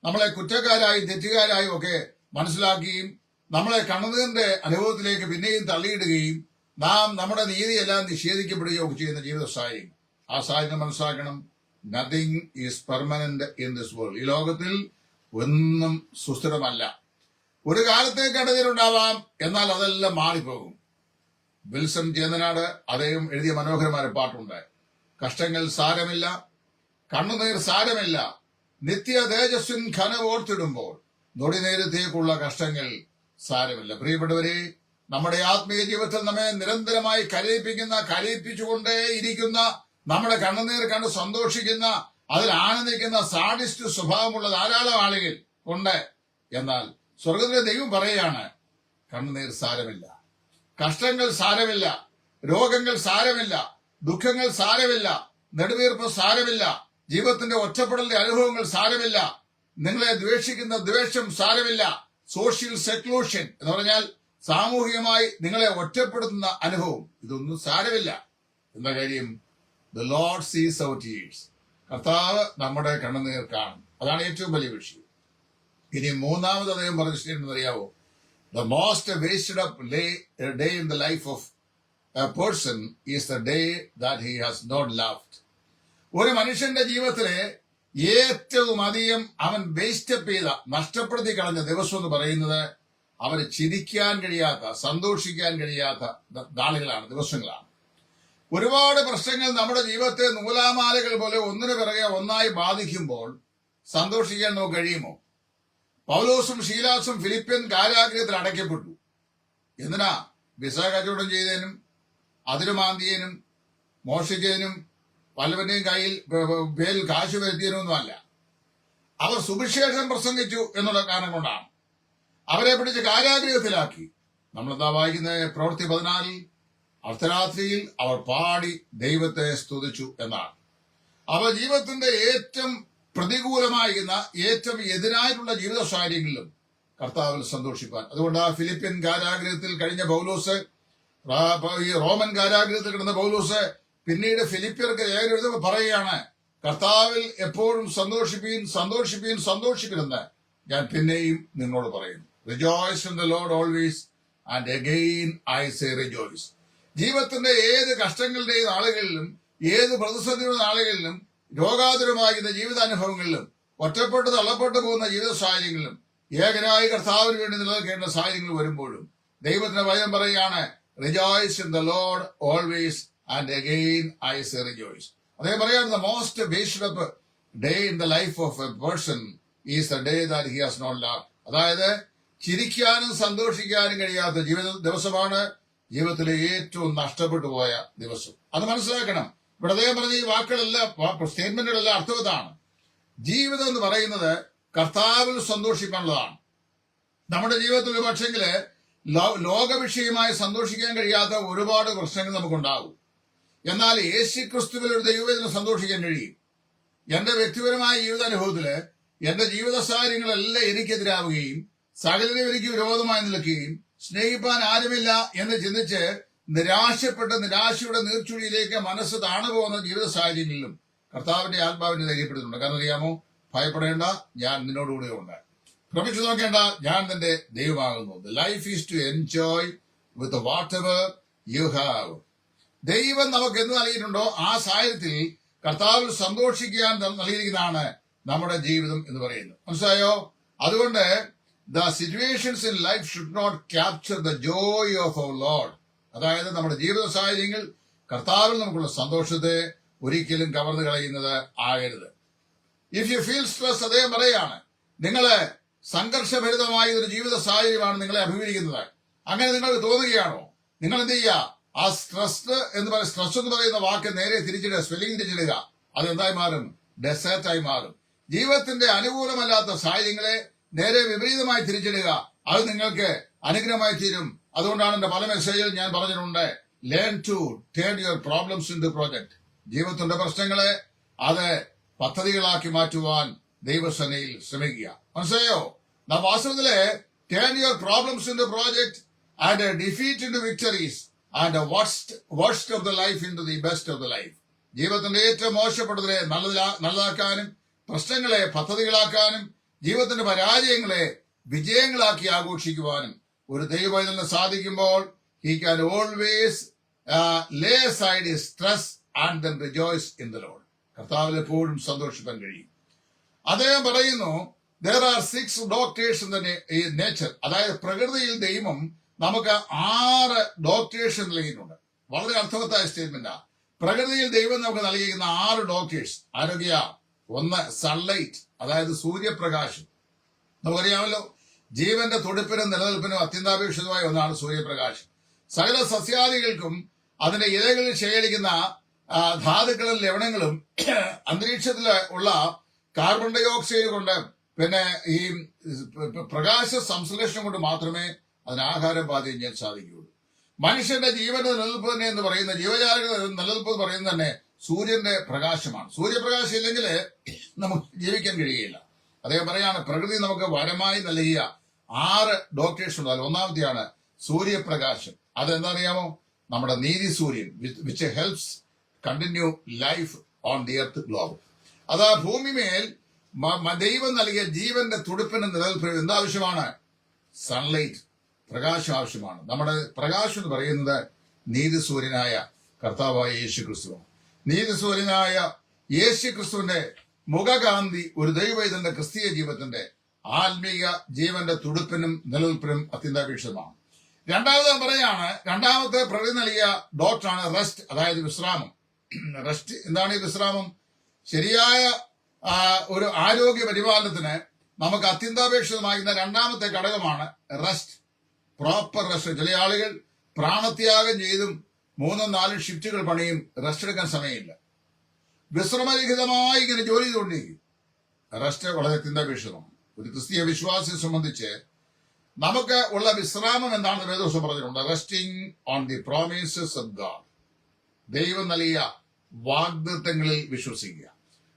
നമ്മളെ കുറ്റക്കാരായും തെറ്റുകാരായും ഒക്കെ മനസ്സിലാക്കുകയും നമ്മളെ കണ്ണുനീരിന്റെ അനുഭവത്തിലേക്ക് പിന്നെയും തള്ളിയിടുകയും നാം നമ്മുടെ നീതിയെല്ലാം നിഷേധിക്കപ്പെടുകയോ ഒക്കെ ചെയ്യുന്ന ജീവിത സാഹചര്യം. ആ സാഹചര്യം മനസ്സിലാക്കണം. Nothing is permanent in this world. ഈ ലോകത്തിൽ ഒന്നും സുസ്ഥിരമല്ല. ഒരു കാലത്തേക്ക് കണ്ണുനീരുണ്ടാവാം, എന്നാൽ അതെല്ലാം മാറിപ്പോകും. വിൽസൺ ചേന്നനാട് അദ്ദേഹം എഴുതിയ മനോഹരമായ പാട്ടുണ്ട്. കഷ്ടങ്ങൾ സാരമില്ല, കണ്ണുനീർ സാരമില്ല, നിത്യ തേജസ്വിൻ ഘനവോർത്തിടുമ്പോൾ നൊടി നേരത്തേക്കുള്ള കഷ്ടങ്ങൾ സാരമില്ല. പ്രിയപ്പെട്ടവരെ, നമ്മുടെ ആത്മീയ ജീവിതത്തിൽ നമ്മെ നിരന്തരമായി കരയിപ്പിച്ചുകൊണ്ടേ ഇരിക്കുന്ന, നമ്മുടെ കണ്ണുനീർ കണ്ട് സന്തോഷിക്കുന്ന, അതിൽ ആനന്ദിക്കുന്ന സാഡിസ്റ്റ് സ്വഭാവമുള്ള ധാരാളം ആളുകൾ ഉണ്ട്. എന്നാൽ സ്വർഗത്തിലെ ദൈവം പറയുകയാണ്, കണ്ണുനീർ സാരമില്ല, കഷ്ടങ്ങൾ സാരമില്ല, രോഗങ്ങൾ സാരമില്ല, ദുഃഖങ്ങൾ സാരമില്ല, നെടുവീർപ്പ് സാരമില്ല, ജീവിതത്തിന്റെ ഒറ്റപ്പെടലിന്റെ അനുഭവങ്ങൾ സാരമില്ല, നിങ്ങളെ ദ്വേഷിക്കുന്ന ദ്വേഷം സാരമില്ല, സോഷ്യൽ സെക്ലൂഷൻ എന്ന് പറഞ്ഞാൽ സാമൂഹികമായി നിങ്ങളെ ഒറ്റപ്പെടുത്തുന്ന അനുഭവം, ഇതൊന്നും സാരമില്ല. എന്താ കാര്യം? ദ ലോർഡ് സീസ് അവർ ടീയേഴ്സ്. കർത്താവ് നമ്മുടെ കണ്ണുനീർ കാണും. അതാണ് ഏറ്റവും വലിയ വിഷയം. ഇനി മൂന്നാമത് അദ്ദേഹം പറഞ്ഞ സ്റ്റേറ്റ്മെന്റ് അറിയാവോ? The most wasted up day in the life of a person is the day that he has not loved. ഒരു മനുഷ്യന്റെ ജീവിതത്തിലെ ഏറ്റവും അധികം അവൻ വേസ്റ്റപ്പ് ചെയ്ത, നഷ്ടപ്പെടുത്തി കളഞ്ഞ ദിവസം എന്ന് പറയുന്നത് അവന് ചിരിക്കാൻ കഴിയാത്ത, സന്തോഷിക്കാൻ കഴിയാത്ത നാളുകളാണ്, ദിവസങ്ങളാണ്. ഒരുപാട് പ്രശ്നങ്ങൾ നമ്മുടെ ജീവിതത്തെ നൂലാമാലകൾ പോലെ ഒന്നിനു പിറകെ ഒന്നായി ബാധിക്കുമ്പോൾ സന്തോഷിക്കാൻ നമുക്ക് കഴിയുമോ? പൗലോസും ശീലാസും ഫിലിപ്പിയൻ കാരാഗ്രഹത്തിൽ അടയ്ക്കപ്പെട്ടു. എന്തിനാ? വിസ കച്ചവടം ചെയ്തതിനും അതിരുമാന്തിയനും മോഷിച്ചതിനും പലവന്റെയും കയ്യിൽ പേരിൽ കാശ് വരുത്തിയതിനൊന്നുമല്ല. അവർ സുവിശേഷം പ്രസംഗിച്ചു എന്നുള്ള കാരണം കൊണ്ടാണ് അവരെ പിടിച്ച് കാരാഗ്രഹത്തിലാക്കി. നമ്മളെന്താ വായിക്കുന്നത്? പ്രവൃത്തി 14 അർദ്ധരാത്രിയിൽ അവർ പാടി ദൈവത്തെ സ്തുതിച്ചു എന്നാണ്. അവർ ജീവിതത്തിന്റെ ഏറ്റവും പ്രതികൂലമായിരുന്ന, ഏറ്റവും എതിരായിട്ടുള്ള ജീവിത സാഹചര്യങ്ങളിലും കർത്താവിൽ സന്തോഷിപ്പാൻ. അതുകൊണ്ട് ആ ഫിലിപ്പിയൻ കാരാഗ്രഹത്തിൽ കഴിഞ്ഞ പൗലോസ്, ഈ റോമൻ കാരാഗ്രഹത്തിൽ കിടന്ന പൗലോസ് പിന്നീട് ഫിലിപ്പിയർക്ക് ലേഖനം പറയുകയാണ്, കർത്താവിൽ എപ്പോഴും സന്തോഷിപ്പീൻ, സന്തോഷിപ്പീൻ, സന്തോഷിപ്പിനെന്ന് ഞാൻ പിന്നെയും നിങ്ങളോട് പറയുന്നു. Rejoice in the Lord always, and again I say rejoice. ജീവിതത്തിന്റെ ഏത് കഷ്ടങ്ങളുടെയും നാളുകളിലും, ഏത് പ്രതിസന്ധിയുടെ നാളുകളിലും, രോഗാതുരമാകുന്ന ജീവിതാനുഭവങ്ങളിലും, ഒറ്റപ്പെട്ട് തള്ളപ്പെട്ടു പോകുന്ന ജീവിത സാഹചര്യങ്ങളിലും, ഏകനായി കർത്താവിന് വേണ്ടി നിലനിൽക്കേണ്ട സാഹചര്യങ്ങൾ വരുമ്പോഴും ദൈവത്തിന്റെ വചനം പറയുകയാണ്, rejoice in the Lord always, and again I say rejoice. അദ്ദേഹം പറയാണ്, the most wasted up day in the life of a person is the day that he has not loved. അതായത് ചിരിക്കാനും സന്തോഷിക്കാനും കഴിയാത്ത ദിവസമാണ് ജീവിതത്തിലെ ഏറ്റവും നഷ്ടപ്പെട്ടു പോയ ദിവസം. അത് മനസ്സിലാക്കണം. ഇവിടെ അദ്ദേഹം പറഞ്ഞ ഈ വാക്കുകളെല്ലാം, സ്റ്റേറ്റ്മെന്റുകളെല്ലാം അർത്ഥവത്താണ്. ജീവിതം എന്ന് പറയുന്നത് കർത്താവിൽ സന്തോഷിക്കാനുള്ളതാണ്. നമ്മുടെ ജീവിതത്തിൽ ഒരു പക്ഷെങ്കില് ലോകവിഷയമായി സന്തോഷിക്കാൻ കഴിയാത്ത ഒരുപാട് പ്രശ്നങ്ങൾ നമുക്കുണ്ടാകും. എന്നാൽ യേശുക്രിസ്തുവിൽ ഒരു ദൈവവേദന സന്തോഷിക്കാൻ കഴിയും. എന്റെ വ്യക്തിപരമായ ജീവിതാനുഭവത്തില് എന്റെ ജീവിത സാഹചര്യങ്ങളെല്ലാം എനിക്കെതിരാവുകയും സകലരും എനിക്ക് വിരോധമായി നിൽക്കുകയും സ്നേഹിപ്പാൻ ആരുമില്ല എന്ന് ചിന്തിച്ച് നിരാശയുടെ നീർച്ചുഴിയിലേക്ക് മനസ്സ് താണുപോകുന്ന ജീവിത സാഹചര്യങ്ങളിലും കർത്താവിന്റെ ആത്മാവിനെ ധൈര്യപ്പെടുത്തുന്നുണ്ട്. കാരണം അറിയാമോ? ഭയപ്പെടേണ്ട, ഞാൻ നിന്നോടുകൂടെ ഉണ്ട്. ഭ്രമിച്ചു നോക്കേണ്ട, ഞാൻ നിന്റെ ദൈവമാകുന്നു. The life is to enjoy with what ever you. ദൈവം നമുക്ക് എന്ത് നൽകിയിട്ടുണ്ടോ ആ സാഹചര്യത്തിൽ കർത്താവിൽ സന്തോഷിക്കാൻ നൽകിയിരിക്കുന്നതാണ് നമ്മുടെ ജീവിതം എന്ന് പറയുന്നത്. മനസ്സിലായോ? അതുകൊണ്ട് the situations in life should not capture the joy of our Lord. അതായത് നമ്മുടെ ജീവിത സാഹചര്യങ്ങൾ കർത്താവിൽ നമുക്കുള്ള സന്തോഷത്തെ ഒരിക്കലും കവർന്നു കളയുന്നത് ആകരുത്. ഇഫ് യു ഫീൽ സ്ട്രെസ്, അദ്ദേഹം പറയാണ്, നിങ്ങളെ സംഘർഷഭരിതമായ ഒരു ജീവിത സാഹചര്യമാണ് നിങ്ങളെ അഭിമുഖീകരിക്കുന്നത്. അങ്ങനെ നിങ്ങൾക്ക് തോന്നുകയാണോ? നിങ്ങൾ എന്ത് ചെയ്യുക? ആ സ്ട്രെസ് എന്ന് പറയുന്ന വാക്ക് നേരെ തിരിച്ചിടുക, സ്പെല്ലിംഗ് തിരിച്ചിടുക. അതെന്തായി മാറും? ഡെസേർട്ടായി മാറും. ജീവിതത്തിന്റെ അനുകൂലമല്ലാത്ത സാഹചര്യങ്ങളെ നേരെ വിപരീതമായി തിരിച്ചിടുക. അത് നിങ്ങൾക്ക് അനുഗ്രഹമായി തീരും. അതുകൊണ്ടാണ് എന്റെ പല മെസ്സേജിൽ ഞാൻ പറഞ്ഞിട്ടുണ്ട്, learn to turn your problems into project. ജീവിതത്തിന്റെ പ്രശ്നങ്ങളെ അത് പദ്ധതികളാക്കി മാറ്റുവാൻ ദൈവസേനയിൽ ശ്രമിക്കുക. മനസ്സിലായോ? നാം വാസ്തവത്തില് turn your problems into project and defeat into victories and worst of the life into the best of the life. ജീവിതത്തിന്റെ ഏറ്റവും മോശപ്പെട്ടതിനെ നല്ലതാക്കാനും പ്രശ്നങ്ങളെ പദ്ധതികളാക്കാനും ജീവിതത്തിന്റെ പരാജയങ്ങളെ വിജയങ്ങളാക്കി ആഘോഷിക്കുവാനും ഒരു ദൈവവൈതലിന് സാധിക്കുമ്പോൾ he can always lay aside his stress and then rejoice in the Lord. കർത്താവിൽ എപ്പോഴും സന്തോഷിക്കാൻ കഴിയും. അദ്ദേഹം പറയുന്നു, there are 6 doctors in the nature. അതായത് പ്രകൃതിയിൽ ദൈവം നമുക്ക് 6 ഡോക്ടേഴ്സ് നൽകിയിട്ടുണ്ട്. വളരെ അർത്ഥവത്തായ സ്റ്റേറ്റ്മെന്റാ. പ്രകൃതിയിൽ ദൈവം നമുക്ക് നൽകിയിരിക്കുന്ന 6 ഡോക്ടേഴ്സ് ആരോഗ്യ. ഒന്ന് സൺലൈറ്റ്, അതായത് സൂര്യപ്രകാശം. നമുക്കറിയാമല്ലോ, ജീവന്റെ തുടിപ്പിനും നിലനിൽപ്പിനും അത്യന്താപേക്ഷിതമായ ഒന്നാണ് സൂര്യപ്രകാശം. സകല സസ്യാദികൾക്കും അതിന്റെ ഇലകളിൽ ശേഖരിക്കുന്ന ധാതുക്കളും ലവണങ്ങളും അന്തരീക്ഷത്തിൽ ഉള്ള കാർബൺ ഡൈ ഓക്സൈഡ് കൊണ്ട് പിന്നെ ഈ പ്രകാശ സംശ്ലേഷണം കൊണ്ട് മാത്രമേ അതിന് ആഹാരം പാചകം ചെയ്യാൻ സാധിക്കുകയുള്ളൂ. മനുഷ്യന്റെ ജീവന്റെ നിലനിൽപ്പ് തന്നെ എന്ന് പറയുന്ന ജീവജാലങ്ങളുടെ നിലനിൽപ്പ് എന്ന് പറയുന്നത് തന്നെ സൂര്യന്റെ പ്രകാശമാണ്. സൂര്യപ്രകാശം ഇല്ലെങ്കിൽ നമുക്ക് ജീവിക്കാൻ കഴിയുകയില്ല. അദ്ദേഹം പറയാണ്, പ്രകൃതി നമുക്ക് വരമായി നൽകിയ 6 ഡോക്ടേഴ്സ് ഉണ്ട്. അതിൽ ഒന്നാമത്തെയാണ് സൂര്യപ്രകാശം. അതെന്താണെന്നറിയാമോ? നമ്മുടെ നീതി സൂര്യൻ, which helps continue life on the earth globe. അതാ ഭൂമിമേൽ ദൈവം നൽകിയ ജീവന്റെ തുടിപ്പിന് നിലനിൽപ്പിന് എന്താവശ്യമാണ്? സൺലൈറ്റ്, പ്രകാശം ആവശ്യമാണ്. നമ്മുടെ പ്രകാശം എന്ന് പറയുന്നത് നീതി സൂര്യനായ കർത്താവായ യേശു ക്രിസ്തുവാണ്. നീതി സൂര്യനായ യേശു ക്രിസ്തുവിന്റെ മുഖകാന്തി ഒരു ദൈവവൈതലിന്റെ ക്രിസ്തീയ ജീവിതത്തിന്റെ ആത്മീക ജീവന്റെ തുടിപ്പിനും നിലനിൽപ്പിനും അത്യന്താപേക്ഷിതമാണ്. രണ്ടാമത് പറയാണ്, രണ്ടാമത്തെ പ്രകൃതി നൽകിയ ഡോക്ടറാണ് റെസ്റ്റ്, അതായത് വിശ്രാമം. റെസ്റ്റ് എന്താണ് ഈ വിശ്രാമം? ശരിയായ ഒരു ആരോഗ്യ പരിപാലനത്തിന് നമുക്ക് അത്യന്താപേക്ഷിതമാകുന്ന രണ്ടാമത്തെ ഘടകമാണ് റെസ്റ്റ്, പ്രോപ്പർ റെസ്റ്റ്. ചില ആളുകൾ പ്രാണത്യാഗം ചെയ്തും 3-4 ഷിഫ്റ്റുകൾ പണിയും, റെസ്റ്റ് എടുക്കാൻ സമയമില്ല. വിശ്രമരഹിതമായി ഇങ്ങനെ ജോലി ചെയ്തുകൊണ്ടിരിക്കും. റെസ്റ്റ് വളരെ അത്യന്താപേക്ഷിതമാണ്. ഒരു ക്രിസ്തീയ വിശ്വാസിയെ സംബന്ധിച്ച് നമുക്ക് ഉള്ള വിശ്രാമം എന്താണെന്ന് വേദോസം പറഞ്ഞിട്ടുണ്ട്. Resting on the promises of God. ദൈവം നൽകിയ വാഗ്ദത്തങ്ങളിൽ വിശ്വസിക്കുക.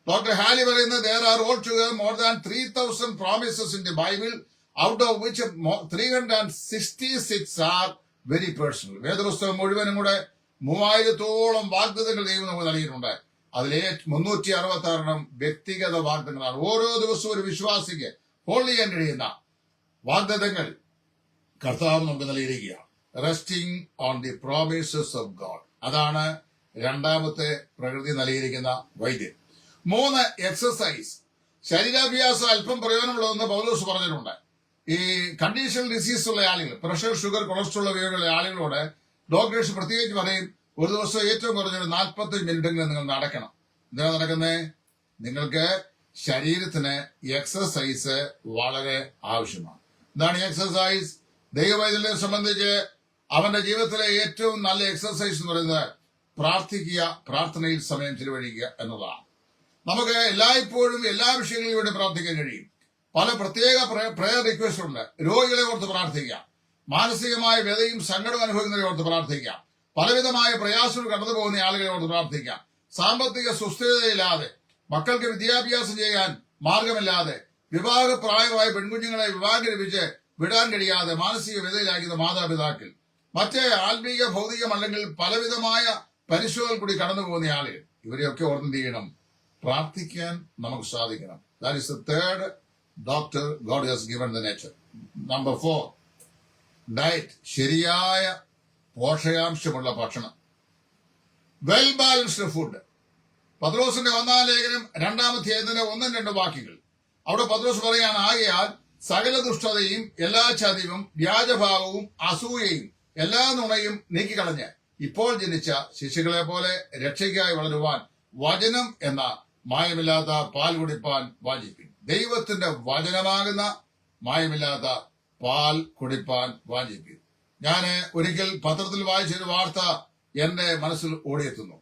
ഡോക്ടർ ഹാലി പറയുന്നത്, there are altogether more than 3,000 promises in the Bible, out of which 366 are very personal. വേദപുസ്തകം മുഴുവനും കൂടെ 3000-ഓളം വാഗ്ദത്തങ്ങൾ ദൈവം നമുക്ക് നൽകിയിട്ടുണ്ട്. അതിലെ 366 വ്യക്തിഗത വാഗ്ദത്തങ്ങളാണ്. ഓരോ ദിവസവും ഒരു വിശ്വാസിക്ക് ഹോൾഡ് ചെയ്യാൻ കഴിയുന്ന വാഗ്ദത്തങ്ങൾ കർത്താവ് നമുക്ക് നൽകിയിരിക്കുകയാണ്. Resting on the promises of God. അതാണ് രണ്ടാമത്തെ പ്രകൃതി നൽകിയിരിക്കുന്ന വൈദ്യം. 3 എക്സസൈസ്. ശരീരാഭ്യാസം അല്പം പ്രയോജനമുള്ളതെന്ന് പൗലോസ് പറഞ്ഞിട്ടുണ്ട്. ഈ കണ്ടീഷണൽ ഡിസീസ് ഉള്ള ആളുകൾ, പ്രഷർ, ഷുഗർ, കൊളസ്ട്രോൾ ഇവയുള്ള ആളുകളോട് ഡോക്ടേഴ്സ് പ്രത്യേകിച്ച് പറയും, ഒരു ദിവസം ഏറ്റവും കുറഞ്ഞൊരു 45 മിനിറ്റെങ്കിലും നിങ്ങൾ നടക്കണം. എന്തിനാ നടക്കുന്നത്? നിങ്ങൾക്ക് ശരീരത്തിന് എക്സസൈസ് വളരെ ആവശ്യമാണ്. എന്താണ് ഈ എക്സസൈസ്? ദൈവവൈതലിനെ സംബന്ധിച്ച് അവന്റെ ജീവിതത്തിലെ ഏറ്റവും നല്ല എക്സസൈസ് എന്ന് പറയുന്നത് പ്രാർത്ഥിക്കുക, പ്രാർത്ഥനയിൽ സമയം ചിലവഴിക്കുക എന്നതാണ്. നമുക്ക് എല്ലായ്പ്പോഴും എല്ലാ വിഷയങ്ങളിലും വേണ്ടി പ്രാർത്ഥിക്കാൻ കഴിയും. പല പ്രത്യേക പ്രയർ റിക്വസ്റ്റ് ഉണ്ട്. രോഗികളെ ഓർത്ത് പ്രാർത്ഥിക്കാം, മാനസികമായ വ്യതയും സങ്കടവും അനുഭവിക്കുന്നവരെ ഓർത്ത് പ്രാർത്ഥിക്കാം, പലവിധമായ പ്രയാസങ്ങൾ കടന്നു പോകുന്ന ആളുകളെ ഓർത്ത് പ്രാർത്ഥിക്കാം, സാമ്പത്തിക സുസ്ഥിരതയില്ലാതെ, മക്കൾക്ക് വിദ്യാഭ്യാസം ചെയ്യാൻ മാർഗമില്ലാതെ, വിവാഹപ്രായമായ പെൺകുഞ്ഞുങ്ങളെ വിവാഹം കഴിപ്പിച്ച് വിടാൻ കഴിയാതെ മാനസിക വ്യതയിലാക്കുന്ന മാതാപിതാക്കൾ, മറ്റേ ആത്മീയ ഭൗതികം അല്ലെങ്കിൽ പലവിധമായ പരിശോധന കൂടി കടന്നു പോകുന്ന ആളുകൾ, ഇവരെയൊക്കെ ഓർമ്മ ചെയ്യണം, പ്രാർത്ഥിക്കാൻ നമുക്ക് സാധിക്കണം. That is the third doctor God has given the nature. Number 4, diet. ശരിയായ പോഷകാംശമുള്ള ഭക്ഷണം. Well balanced food. പത്രോസിന്റെ 1-ാം ലേഖനം 2-ാം അധ്യായത്തിന്റെ 1-2 വാക്യങ്ങൾ. അവിടെ പത്രോസ് പറയാണ്, ആകയാൽ സകല ദുഷ്ടതയും എല്ലാ ചതിവും വ്യാജഭാവവും അസൂയയും എല്ലാ നുണയും നീക്കിക്കളഞ്ഞ് ഇപ്പോൾ ജനിച്ച ശിശുക്കളെ പോലെ രക്ഷയ്ക്കായി വളരുവാൻ വചനം എന്ന മായമില്ലാത്ത പാൽ കുടിപ്പാൻ വാഞ്ചിപ്പിൻ. ദൈവത്തിന്റെ വചനമാകുന്ന മായമില്ലാത്ത പാൽ കുടിപ്പാൻ വാഞ്ചിപ്പിൻ. ഞാൻ ഒരിക്കൽ പത്രത്തിൽ വായിച്ചൊരു വാർത്ത എന്റെ മനസ്സിൽ ഓടിയെത്തുന്നു.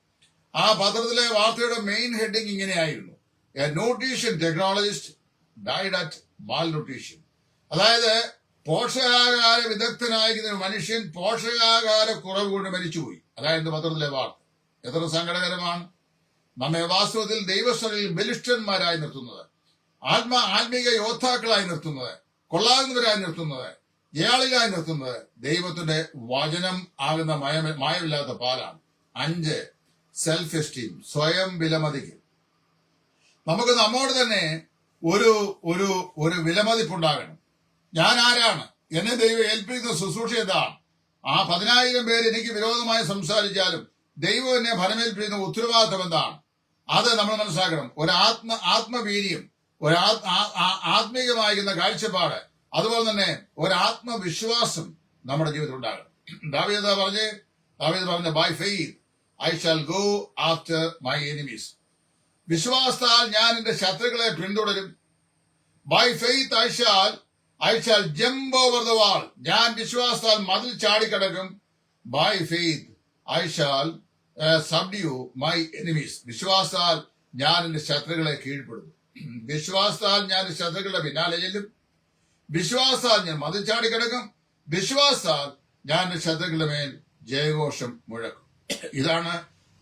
ആ പത്രത്തിലെ വാർത്തയുടെ മെയിൻ ഹെഡിങ് ഇങ്ങനെയായിരുന്നു, A nutrition technologist died at malnutrition. അതായത് പോഷകാഹാര വിദഗ്ധനായിരിക്കുന്ന ഒരു മനുഷ്യൻ പോഷകാഹാര കുറവ് കൊണ്ട് മരിച്ചുപോയി. അതായത് പത്രത്തിലെ വാർത്ത. എത്ര സങ്കടകരമാണ്. നമ്മെ വാസ്തവത്തിൽ ദൈവസ്ഥലിൽ ബലിഷ്ഠന്മാരായി നിർത്തുന്നത്, ആത്മീക യോദ്ധാക്കളായി നിർത്തുന്നത്, കൊള്ളാകുന്നവരായി നിർത്തുന്നത്, ജയാളികളായി നിർത്തുന്നത് ദൈവത്തിന്റെ വചനം ആകുന്ന മായമില്ലാത്ത പാലാണ്. 5, സെൽഫ് എസ്റ്റീം, സ്വയം വിലമതിക്കൽ. നമുക്ക് നമ്മോട് തന്നെ ഒരു ഒരു ഒരു വിലമതിപ്പുണ്ടാകണം. ഞാൻ ആരാണ്? എന്നെ ദൈവം ഏൽപ്പിക്കുന്ന ശുശ്രൂഷ എന്താണ്? ആ 10,000 പേര് എനിക്ക് വിരോധമായി സംസാരിച്ചാലും ദൈവം എന്നെ ഫലമേൽപ്പിക്കുന്ന ഉത്തരവാദിത്വം എന്താണ്? അത് നമ്മൾ മനസ്സിലാക്കണം. ആത്മവീര്യം, ആത്മീയമായിരുന്ന കാഴ്ചപ്പാട്, അതുപോലെ തന്നെ ഒരാത്മവിശ്വാസം നമ്മുടെ ജീവിതത്തിൽ ഉണ്ടാകണം. ദാവീദ് പറഞ്ഞ by faith I shall go after my enemies. വിശ്വാസത്താൽ ഞാൻ എന്റെ ശത്രുക്കളെ പിന്തുടരും. By faith I shall jump over the wall. ഞാൻ വിശ്വാസത്താൽ മതിൽ ചാടിക്കടക്കും. By faith I shall subdue my enemies. വിശ്വാസത്താൽ ഞാൻ എന്റെ ശത്രുക്കളെ കീഴ്പ്പെടുത്തും. വിശ്വാസത്താൽ ഞാൻ ശത്രുക്കളുടെ പിന്നാലെ ചെല്ലും. വിശ്വാസത്താൽ ഞാൻ മതിൽ ചാടിക്കിടക്കും. വിശ്വാസത്താൽ ഞാൻ എന്റെ ശത്രുക്കളുടെ മേൽ ജയഘോഷം മുഴക്കും. ഇതാണ്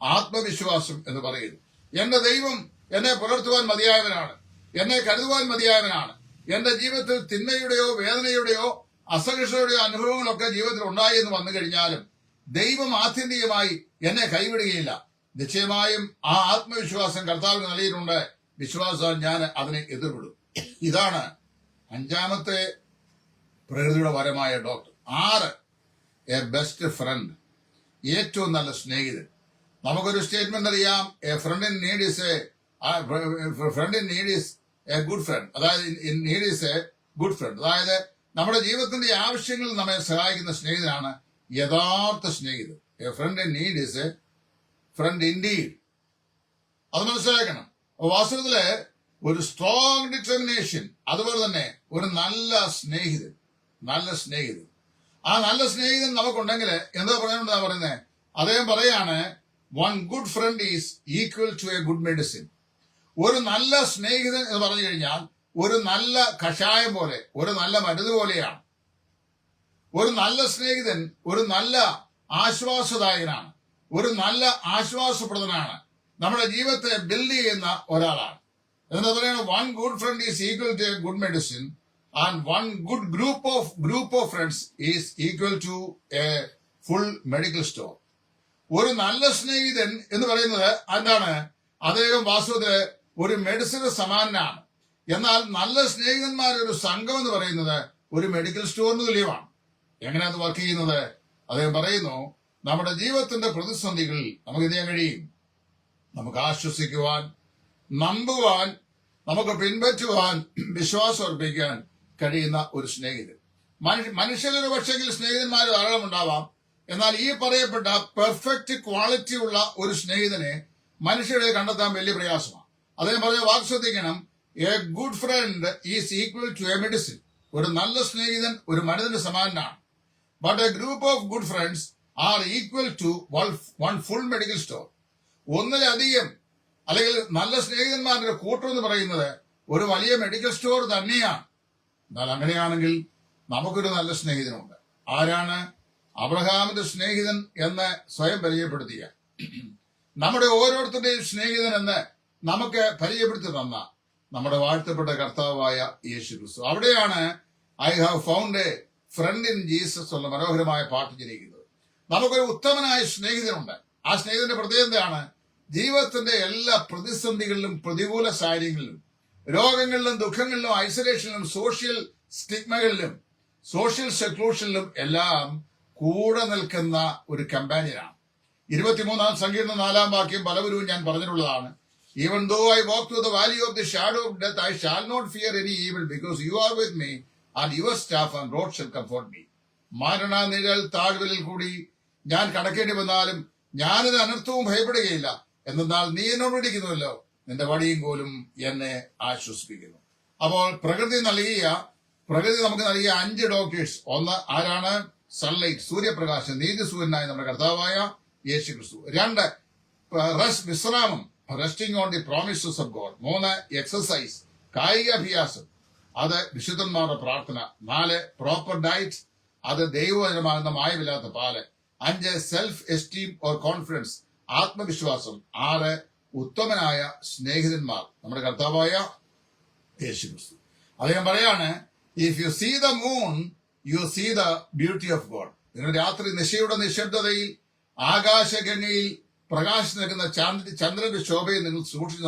ആത്മവിശ്വാസം എന്ന് പറയുന്നത്. എന്റെ ദൈവം എന്നെ പുലർത്തുവാൻ മതിയായവനാണ്, എന്നെ കരുതുവാൻ മതിയായവനാണ്. എന്റെ ജീവിതത്തിൽ തിന്മയുടെയോ വേദനയുടെയോ അസഹിഷ്ണുടെയോ അനുഭവങ്ങളൊക്കെ ജീവിതത്തിൽ ഉണ്ടായി എന്ന് വന്നു കഴിഞ്ഞാലും ദൈവം ആത്യന്തികമായി എന്നെ കൈവിടുകയില്ല. നിശ്ചയമായും ആ ആത്മവിശ്വാസം കർത്താവിന് നൽകിയിട്ടുണ്ട്. വിശ്വാസത്താൽ ഞാൻ അതിനെ എതിർവിടും. ഇതാണ് 5ാമത്തെ പ്രകൃതിയുടെ വരമായ ഡോക്ടർ. 6, a best friend. ഏറ്റവും നല്ല സ്നേഹിതൻ. നമുക്കൊരു സ്റ്റേറ്റ്മെന്റ് അറിയാം, a friend in need is a good friend. അതായത് need is a good friend. അതായത് നമ്മുടെ ജീവിതത്തിന്റെ ആവശ്യങ്ങളിൽ നമ്മെ സഹായിക്കുന്ന സ്നേഹിതനാണ് യഥാർത്ഥ സ്നേഹിതൻ. A friend in need is a friend indeed. അത് മനസ്സിലാക്കണം. വാസ്തവത്തില് ഒരു സ്ട്രോങ് ഡിറ്റർമിനേഷൻ, അതുപോലെ തന്നെ ഒരു നല്ല സ്നേഹിതൻ. ആ നല്ല സ്നേഹിതൻ നമുക്കുണ്ടെങ്കിൽ എന്താ പറയുന്നത്? അദ്ദേഹം പറയാണ്, one good friend is equal to a good medicine. ഒരു നല്ല സ്നേഹിതൻ എന്ന് പറഞ്ഞു കഴിഞ്ഞാൽ ഒരു നല്ല കഷായം പോലെ, ഒരു നല്ല മരുന്ന് പോലെയാണ്. ഒരു നല്ല സ്നേഹിതൻ ഒരു നല്ല ആശ്വാസദായകനാണ്, ഒരു നല്ല ആശ്വാസപ്രദനാണ്, നമ്മുടെ ജീവിതത്തെ ബിൽഡ് ചെയ്യുന്ന ഒരാളാണ്. എന്താ പറയുക? One good friend is equal to a good medicine and one good group of friends is equal to a full medical store. ഒരു നല്ല സ്നേഹിതൻ എന്ന് പറയുന്നത് എന്താണ്? അദ്ദേഹം വാസ്തവത്തില് ഒരു മെഡിസിന് സമാനനാണ്. എന്നാൽ നല്ല സ്നേഹിതന്മാരുടെ ഒരു സംഘം എന്ന് പറയുന്നത് ഒരു മെഡിക്കൽ സ്റ്റോറിന് തുല്യമാണ്. എങ്ങനെയാണ് അത് വർക്ക് ചെയ്യുന്നത്? അദ്ദേഹം പറയുന്നു, നമ്മുടെ ജീവിതത്തിന്റെ പ്രതിസന്ധികളിൽ നമുക്ക് എന്ത് ചെയ്യാൻ കഴിയും? നമുക്ക് ആശ്വസിക്കുവാൻ, നമ്പുവാൻ, നമുക്ക് പിൻപറ്റുവാൻ, വിശ്വാസം അർപ്പിക്കാൻ കഴിയുന്ന ഒരു സ്നേഹിതൻ. മനുഷ്യരൊരു പക്ഷെങ്കിൽ സ്നേഹിതന്മാർ ധാരാളം ഉണ്ടാവാം. എന്നാൽ ഈ പറയപ്പെട്ട പെർഫെക്റ്റ് ക്വാളിറ്റി ഉള്ള ഒരു സ്നേഹിതനെ മനുഷ്യരെ കണ്ടെത്താൻ വലിയ പ്രയാസമാണ്. അദ്ദേഹം പറഞ്ഞ വാക്ക് ശ്രദ്ധിക്കണം, a good friend is equal to a medicine. ഒരു നല്ല സ്നേഹിതൻ ഒരു മരുന്നിന് സമാനനാണ്. But a group of good friends are equal to one full medical store. ഒന്നിലധികം അല്ലെങ്കിൽ നല്ല സ്നേഹിതന്മാരുടെ കൂട്ടം എന്ന് പറയുന്നത് ഒരു വലിയ മെഡിക്കൽ സ്റ്റോർ തന്നെയാണ്. എന്നാൽ അങ്ങനെയാണെങ്കിൽ നമുക്കൊരു നല്ല സ്നേഹിതനുണ്ട്. ആരാണ്? അബ്രഹാമിന്റെ സ്നേഹിതൻ എന്ന് സ്വയം പരിചയപ്പെടുത്തിയ, നമ്മുടെ ഓരോരുത്തരുടെയും സ്നേഹിതൻ എന്ന് നമുക്ക് പരിചയപ്പെടുത്തി തന്ന നമ്മുടെ വാഴ്ത്തപ്പെട്ട കർത്താവായ യേശു ക്രിസ്തു. അവിടെയാണ് I have found A friend in Jesus ഉള്ള മനോഹരമായ പാട്ട് ജനിക്കുന്നത്. നമുക്കൊരു ഉത്തമനായ സ്നേഹിതനുണ്ട്. ആ സ്നേഹിതന്റെ പ്രത്യേകത എന്താണ്? ജീവിതത്തിന്റെ എല്ലാ പ്രതിസന്ധികളിലും, പ്രതികൂല സാഹചര്യങ്ങളിലും, രോഗങ്ങളിലും, ദുഃഖങ്ങളിലും, ഐസൊലേഷനിലും, സോഷ്യൽ സ്റ്റിഗ്മകളിലും, സോഷ്യൽ സെക്ലൂഷനിലും എല്ലാം കൂടെ നിൽക്കുന്ന ഒരു കമ്പാനിയനാണ്. 23-ാം സങ്കീർത്തനം 4-ാം വാക്യം പലവരും ഞാൻ പറഞ്ഞിട്ടുള്ളതാണ്. Even though I walk through the valley of the shadow of death, I shall not fear any evil, because you are with me, and your staff and rod shall comfort me. മരണനിഴൽ താഴ്വരയിൽ കൂടി ഞാൻ കടക്കേണ്ടി വന്നാലും ഞാനൊരു അനർത്ഥവും ഭയപ്പെടുകയില്ല. എന്നാൽ നീ എന്നോട് ഇരിക്കുന്നുവല്ലോ, നിന്റെ വടിയും കോലും എന്നെ ആശ്വസിപ്പിക്കുന്നു. അപ്പോൾ പ്രകൃതി നമുക്ക് നൽകിയ 5 ഡോക്ടേഴ്സ്. ഒന്ന് ആരാണ്? സൺലൈറ്റ്, സൂര്യപ്രകാശം, നീതിസൂര്യനായ നമ്മുടെ കർത്താവായ യേശു ക്രിസ്തു. 2 വിശ്രാമം, resting on the promises of God. 3 exercise, കായിക അഭ്യാസം, അത് വിശുദ്ധന്മാരുടെ പ്രാർത്ഥന. 4 പ്രോപ്പർ ഡയറ്റ്, അത് ദൈവവചനമാകുന്ന മായമില്ലാത്ത പാല്. 5 സെൽഫ് എസ്റ്റീം ഓർ കോൺഫിഡൻസ്, ആത്മവിശ്വാസം. 6 ഉത്തമനായ സ്നേഹിതന്മാർ, നമ്മുടെ കർത്താവായ യേശു ക്രിസ്തു. അദ്ദേഹം പറയാണ്, if you see the moon you see the beauty of God. നിങ്ങൾ രാത്രി നിശയുടെ നിശബ്ദതയിൽ ആകാശഗംഗയിൽ പ്രകാശിച്ചു നിൽക്കുന്ന ചന്ദ്രന്റെ ശോഭയെ നിങ്ങൾ സൂക്ഷിച്ചു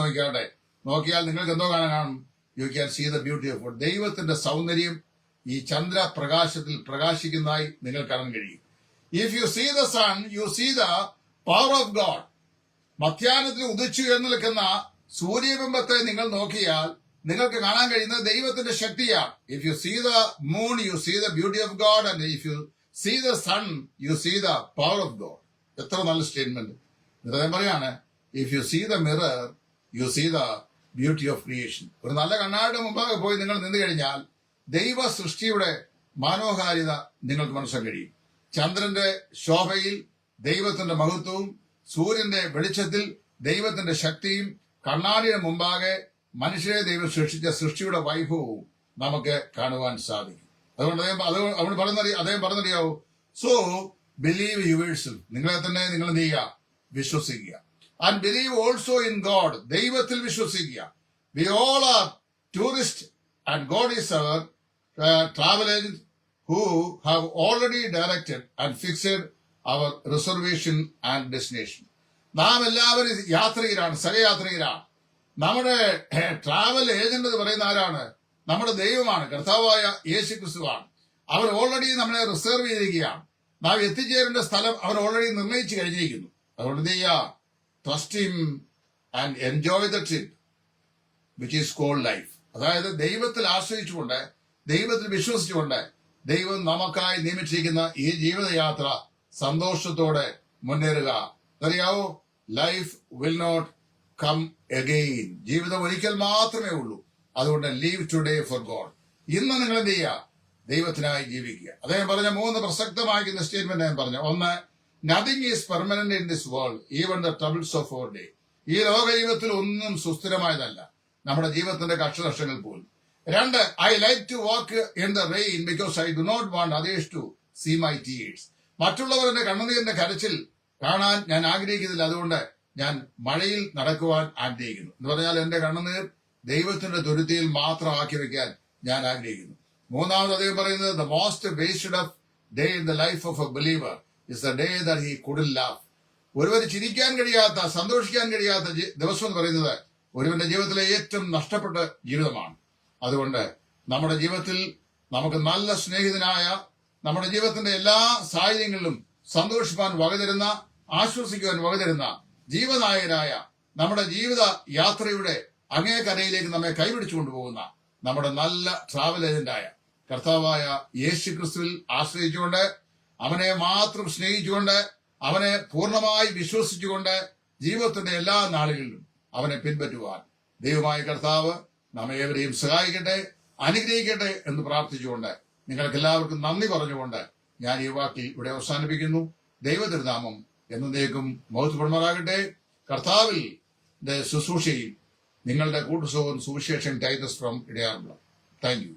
നോക്കിയാൽ നിങ്ങൾക്ക് എന്തോ കാണാൻ കാണും? You can see the beauty of God. ദൈവത്തിന്റെ സൗന്ദര്യം ഈ ചന്ദ്രപ്രകാശത്തിൽ പ്രകാശിക്കുന്നതായി നിങ്ങൾ കാണാൻ കഴിയും. If you see the sun, you see the power of God. മധ്യാഹ്നത്തിൽ ഉദിച്ചു എന്ന് നിൽക്കുന്ന സൂര്യബിംബത്തെ നിങ്ങൾ നോക്കിയാൽ നിങ്ങൾക്ക് കാണാൻ കഴിയുന്നത് ദൈവത്തിന്റെ ശക്തിയാണ്. If you see the moon, you see the beauty of God. And if you see the sun, you see the power of God. എത്ര നല്ല സ്റ്റേറ്റ്മെന്റ്. ഞാൻ പറയാണ്, if you see the mirror, you see the beauty of creation. ഒരു നല്ല കണ്ണാടിയുടെ മുമ്പാകെ പോയി നിങ്ങൾ നിന്നു കഴിഞ്ഞാൽ ദൈവ സൃഷ്ടിയുടെ മനോഹാരിത നിങ്ങൾക്ക് മനസ്സിലാക്കാൻ കഴിയും. ചന്ദ്രന്റെ ശോഭയിൽ ദൈവത്തിന്റെ മഹത്വവും സൂര്യന്റെ വെളിച്ചത്തിൽ ദൈവത്തിന്റെ ശക്തിയും കണ്ണാടിയുടെ മുമ്പാകെ മനുഷ്യരെ ദൈവം സൃഷ്ടിച്ച സൃഷ്ടിയുടെ വൈഭവവും നമുക്ക് കാണുവാൻ സാധിക്കും. അതുകൊണ്ട് അദ്ദേഹം പറഞ്ഞറിയാവൂ, സോ ബിലീവ് യുവേഴ്സെൽഫ്. നിങ്ങളെ തന്നെ നിങ്ങൾ എന്ത് ചെയ്യുക? വിശ്വസിക്കുക. And believe also in God. ദൈവത്തിൽ വിശ്വസിക്കുക. We all are tourist and God is our travel agent who have already directed and fixed our reservation and destination. നാം എല്ലാവരും യാത്രികരാണ്, സഹയാത്രികരാണ്. നമ്മുടെ ട്രാവൽ ഏജന്റ് എന്ന് പറയുന്ന ആരാണ്? നമ്മുടെ ദൈവമാണ്, കർത്താവായ യേശു ക്രിസ്തുവാണ്. അവർ ഓൾറെഡി നമ്മളെ റിസർവ് ചെയ്തിരിക്കുകയാണ്. നാം എത്തിച്ചേരേണ്ട സ്ഥലം അവർ ഓൾറെഡി നിർണയിച്ചു കഴിഞ്ഞിരിക്കുന്നു. അതുകൊണ്ട് എന്ത് ചെയ്യുക? Trust him and enjoy the trip which is called life. അതായത് ദൈവത്തിൽ ആശ്രയിച്ചുകൊണ്ട്, ദൈവത്തിൽ വിശ്വസിച്ചുകൊണ്ട് ദൈവം നമുക്കായി നിയമിച്ചിരിക്കുന്ന ഈ ജീവിതയാത്ര സന്തോഷത്തോടെ മുന്നേറുക. അറിയാവോ, life will not come again. ജീവിതം ഒരിക്കൽ മാത്രമേ ഉള്ളൂ. അതുകൊണ്ട് ലീവ് ടുഡേ ഫോർ ഗോഡ്. ഇന്ന് നിങ്ങൾ എന്ത് ചെയ്യുക? ദൈവത്തിനായി ജീവിക്കുക. അദ്ദേഹം പറഞ്ഞ 3 പ്രസക്തമായിരിക്കുന്ന സ്റ്റേറ്റ്മെന്റ് ഞാൻ പറഞ്ഞു. ഒന്ന്, nothing is permanent in this world, even the troubles of our day. ഈ ലോക ജീവിതത്തിൽ ഒന്നും സുസ്ഥിരമായതല്ല, നമ്മുടെ ജീവിതത്തിന്റെ കഷ്ടനഷ്ടങ്ങൾ പോലും. 2, I like to walk in the rain because I do not want others to see my tears. മറ്റുള്ളവർ എന്റെ കണ്ണുനീരിന്റെ കരച്ചിൽ കാണാൻ ഞാൻ ആഗ്രഹിക്കുന്നില്ല. അതുകൊണ്ട് ഞാൻ മഴയിൽ നടക്കുവാൻ ആഗ്രഹിക്കുന്നു. എന്ന് പറഞ്ഞാൽ എന്റെ കണ്ണുനീർ ദൈവത്തിന്റെ തുരുത്തിയിൽ മാത്രം ആക്കി വെക്കാൻ ഞാൻ ആഗ്രഹിക്കുന്നു. 3, അദ്ദേഹം പറയുന്നത്, the most wasted off day in the life of A believer is the day that he couldn't laugh. ഒരുവന് ചിരിക്കാൻ കഴിയാത്ത, സന്തോഷിക്കാൻ കഴിയാത്ത ദിവസം എന്ന് പറയുന്നത് ഒരുവന്റെ ജീവിതത്തിലെ ഏറ്റവും നഷ്ടപ്പെട്ട ജീവിതമാണ്. അതുകൊണ്ട് നമ്മുടെ ജീവിതത്തിൽ നമുക്ക് നല്ല സ്നേഹിതനായ, നമ്മുടെ ജീവിതത്തിന്റെ എല്ലാ സാഹചര്യങ്ങളിലും സന്തോഷിപ്പാൻ വകതരുന്ന, ആശ്വസിക്കുവാൻ വകതരുന്ന ജീവനായകനായ, നമ്മുടെ ജീവിത യാത്രയുടെ അങ്ങേക്കരയിലേക്ക് നമ്മെ കൈപിടിച്ചു കൊണ്ടുപോകുന്ന നമ്മുടെ നല്ല ട്രാവൽ ഏജന്റായ കർത്താവായ യേശു ക്രിസ്തുവിൽ ആശ്രയിച്ചുകൊണ്ട്, അവനെ മാത്രം സ്നേഹിച്ചുകൊണ്ട്, അവനെ പൂർണ്ണമായി വിശ്വസിച്ചുകൊണ്ട് ജീവിതത്തിന്റെ എല്ലാ നാളുകളിലും അവനെ പിൻപറ്റുവാൻ ദൈവമായ കർത്താവ് നമ്മേവരെയും സഹായിക്കട്ടെ, അനുഗ്രഹിക്കട്ടെ എന്ന് പ്രാർത്ഥിച്ചുകൊണ്ട് നിങ്ങൾക്ക് എല്ലാവർക്കും നന്ദി പറഞ്ഞുകൊണ്ട് ഞാൻ ഈ വാക്കിൽ ഇവിടെ അവസാനിപ്പിക്കുന്നു. ദൈവതിരുനാമം എന്നേക്കും മഹത്വപ്പെടുമാറാകട്ടെ. കർത്താവിൽ ശുശ്രൂഷയിൽ നിങ്ങളുടെ കൂട്ടുസഹോദരൻ സുവിശേഷൻ ടൈറ്റസ് ഫ്രം ഇടയാറുള്ള. Thank U.